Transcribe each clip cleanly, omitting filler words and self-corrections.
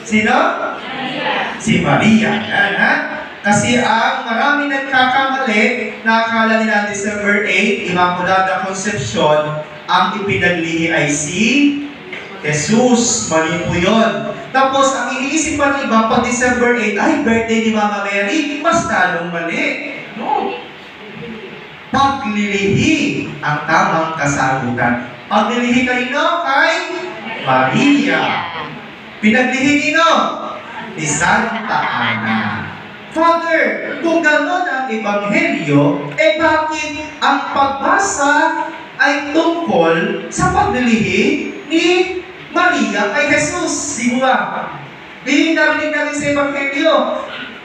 Sino? Maria. Si Maria. Yan, ha? Kasi ang marami nagkakamali, nakakala nila December 8, Immaculada Concepcion, ang ipinaglihi ay si Jesus. Mali po yun. Tapos, ang iniisip pa ng iba, pag December 8, ay, birthday ni Mama Mary, mas talong mali. No. Paglilihi ang tamang kasagutan. Paglilihi kanino? Kay Maria. Pinaglihi nino? Ni Santa Ana. Father, kung gano'n ang Ebanghelyo, bakit ang pagbasa ay tungkol sa paglilihi ni Maria kay Jesus? Di ba? Narinig natin sa Ebanghelyo.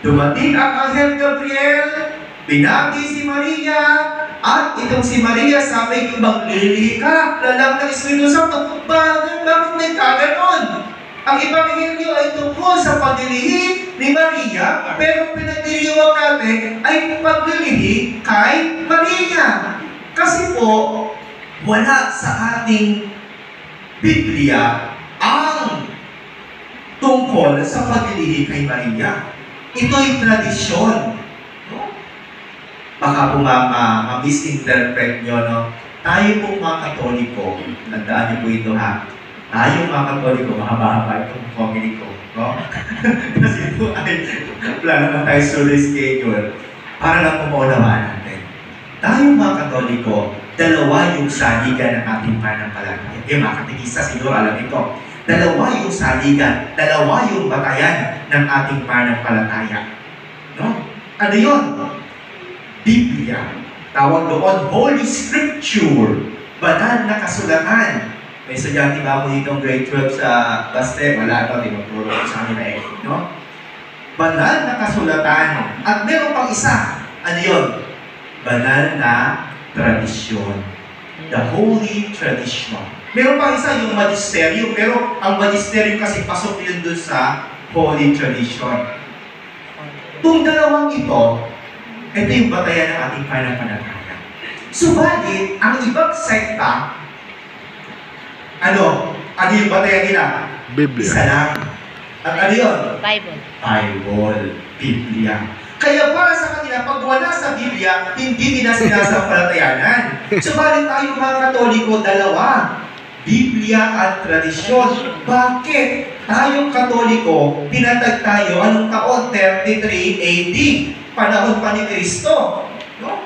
Dumating ang Anghel Gabriel, binati si Maria, at itong si Maria sabi, maglilihi ka, lalang ng Espiritu Santo. Bakit nagkaganon? Ang Ebanghelyo ay tungkol sa paglilihi ni Maria, pero pinagdiriwang natin ay paglilihi kay Maria. Kasi po, wala sa ating Biblia ang tungkol sa paglilihi kay Maria. Ito'y tradisyon. Baka po ma-misinterpret nyo, no? Tayo po mga Katoliko, tandaan niyo po ito ha, tayo mga Katoliko, mahaba-haba itong comedy ko, no? Kasi po ay, wala naman tayo sulit schedule, para lang po maunawaan natin. Tayo mga Katoliko, dalawa yung saligan ng ating pananampalataya. Mga katikisa, siguro alam ito. Dalawa yung saligan, dalawa yung batayan ng ating pananampalataya. No? Ano yun? Biblia. Tawag doon, Holy Scripture. Banal na kasulatan. May estudyante ba ako dito grade 12 sa Baste? Wala ito, tinuturo ko sa amin na no? Banal na kasulatan. At meron pang isa. Ano yun? Banal na tradisyon. The Holy Tradition. Meron pang isa yung Magisterium, pero ang Magisterium kasi pasok yun dun sa Holy Tradition. Itong dalawang ito yung batayan ng ating pananampalataya. Subalit, ang ibang sekta, ano yung batayan nila? Biblia. Isa lang. At ano yun? Bible. Biblia. Kaya para sa kanila, pag wala sa Biblia, hindi nila sinasampalatayanan. Subalit tayo mga Katoliko, dalawa. Biblia at tradisyon. Bakit? Tayong Katoliko, pinatag tayo, anong taon? 33 AD. Panahon pa ni Kristo. No?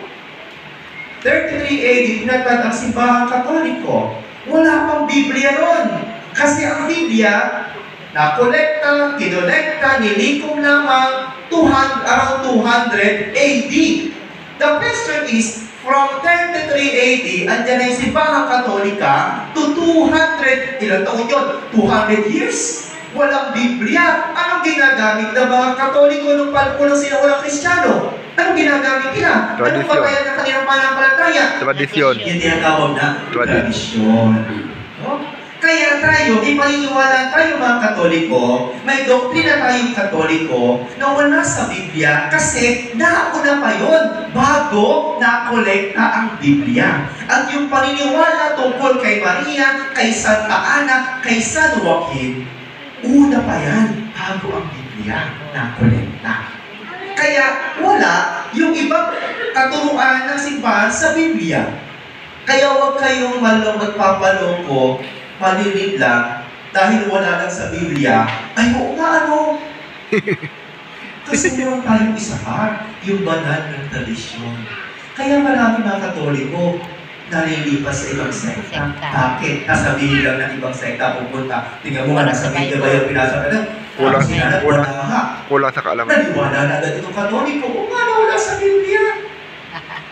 33 AD, pinatag ang simbahang Katoliko. Wala pang Biblia ron. Kasi ang Biblia, nakolekta, kinolekta, nilikom lamang around 200 AD. The question is, from 33 AD, andyan na yung simbahang Katolika, to 200, ilang taon yun? 200 years? Walang Biblia. Anong ginagamit ng mga Katoliko nung panahon sila walang Kristiyano? Anong ginagamit nila? Anong batayan ng kanilang pananampalataya? Tradisyon. Yung tinatawag na tradisyon. No? Kaya tayo, ipaniniwala tayo mga Katoliko, may doktrina tayong Katoliko na wala sa Biblia kasi nauna pa yun bago nakolekta ang Biblia. At yung paniniwala tungkol kay Maria, kay Santa Ana, kay San Joaquin, una pa yan bago ang Biblia nakolekta. Kaya wala yung ibang katuruan ng simbahan sa Biblia. Kaya huwag kayong magpapaloko, malilit lang, dahil wala lang sa Biblia, ay oo nga ano. Kasi meron tayong isa pa, yung banal ng tradisyon. Kaya marami mga Katoliko, nalilipas sa ibang sekta. Bakit? Nasabihin lang ng ibang sekta pupunta. Tingnan mo nga, nasa Biblia ba yung pinasa ka na? Kulang sa kaalaman. Naniwala na agad itong Katoliko. Oo nga, wala sa Biblia.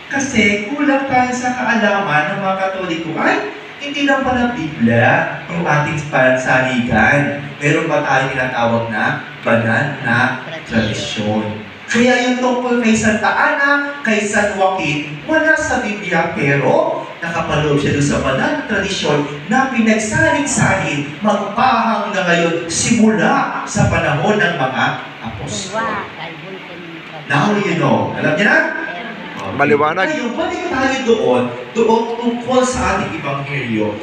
Kasi kulang tayo sa kaalaman ng mga Katoliko. Ay, hindi lang pala Biblia yung ating pansaligan. Meron pa tayong tinatawag na banal na tradisyon. Kaya yung tungkol kay Santa Ana, kay San Joaquin, wala sa Biblia, pero nakapaloob siya doon sa banal na tradisyon na pinagsaling-salin, magpahang na ngayon, simula sa panahon ng mga apostol. Now you know. Alam niyo na? Maliwanag. Ngayon, balik tayo doon tungkol sa ating Ebanghelyo.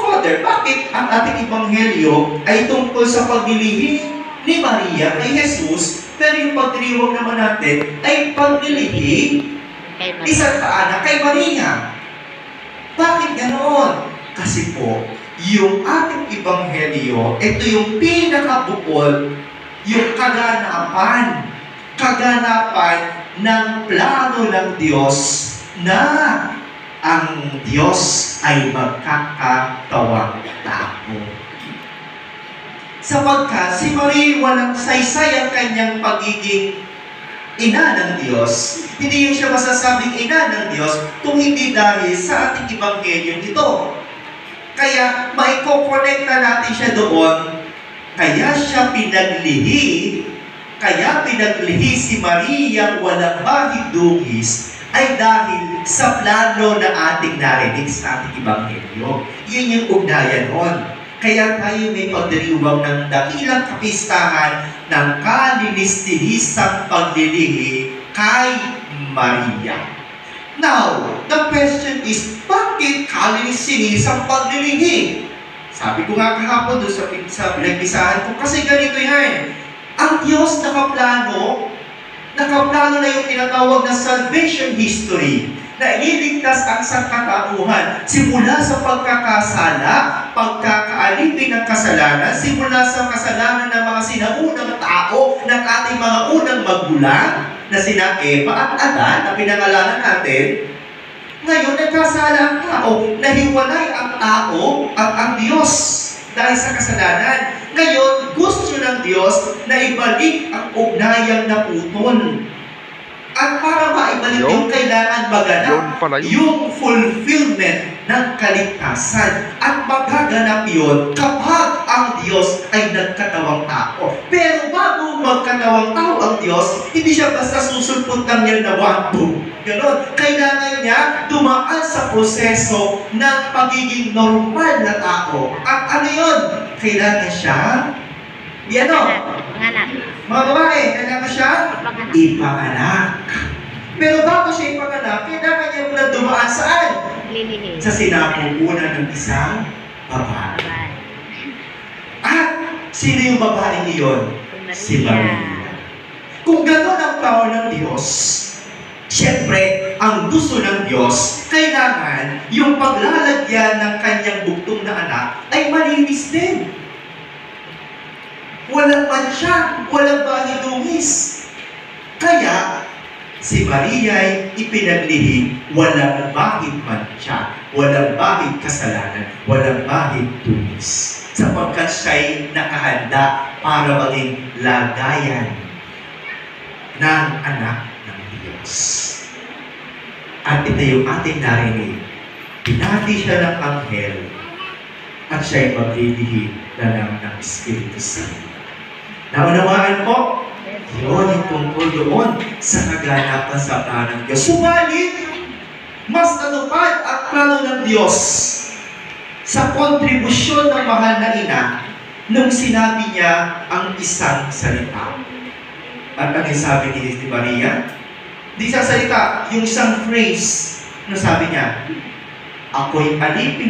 Father, bakit ang ating Ebanghelyo ay tungkol sa paglilihi ni Maria kay Jesus, pero yung pagdiriwang naman natin ay paglilihim isang kaanak kay Maria. Bakit ganoon? Kasi po, yung ating ebanghelyo, ito yung pinakabukod, yung kaganapan ng plano ng Diyos na ang Diyos ay magkakatawang tao. Sapagkat si Maria walang saysay ang kanyang pagiging ina ng Diyos, hindi siya masasabing ina ng Diyos kung hindi dahil sa ating ebanghelyo ito. Kaya maikokonekta natin siya doon, kaya pinaglihi si Maria walang bahid dungis ay dahil sa plano na ating narinig sa ating ebanghelyo. Yun yung ugnayan nun. Kaya tayo may pagdiriwang ng dakilang kapistahan ng kalinistihisang paglilihi kay Maria. Now, the question is, bakit kalinistihisang paglilihi? Sabi ko nga kahapon doon sa pinagpisahan ko, kasi ganito yan. Ang Diyos nakaplano na yung tinatawag na salvation history, na ililigtas ang sangkatauhan simula sa pagkakasala, pagkakaalipin ng kasalanan, simula sa kasalanan ng mga sinaunang tao ng ating mga unang magulang na sina Eva at Adan na pinangalanan natin. Ngayon, nagkasala ang tao, nahiwalay ang tao at ang Diyos dahil sa kasalanan. Ngayon, gusto ng Diyos na ibalik ang ugnayang naputol. At para maibalik yung kailangan maganap, yung fulfillment ng kaligtasan. At magaganap yun kapag ang Diyos ay nagkatawang tao. Pero bago magkatawang tao ang Diyos, hindi siya basta susulpot lang yan na wando. Ganon. Kailangan niya dumaan sa proseso ng pagiging normal na tao. At ano yun? Kailangan siya mga babae, kailangan siya ipanganak. Pero bago siya ipanganak, kailangan niya muna dumaan saan? Sa sinapupunan ng isang babae. At sino yung babae niyon? Si Maria. Kung gano'n ang tao ng Diyos, siyempre, ang gusto ng Diyos, kailangan yung paglalagyan ng kanyang bugtong na anak ay malinis din. Walang mansya, walang bahidungis. Kaya, si Maria ay ipinaglihi, walang bahid mansya, walang bahid kasalanan, walang bahid dungis. Sapagkat siya'y nakahanda para maging lagayan ng anak ng Diyos. At ito yung ating narinig. Pinati siya ng anghel at siya'y maglilihi na ng Espiritu Santo. Naunawaan po? Yun yung tungkol doon sa kaganapan sa plano ng Diyos. Subalit, mas natupad ang plano ng Diyos sa kontribusyon ng mahal na ina nung sinabi niya ang isang salita. At ang sabi ni Maria, di sa salita, yung isang phrase na sabi niya, ako'y alipin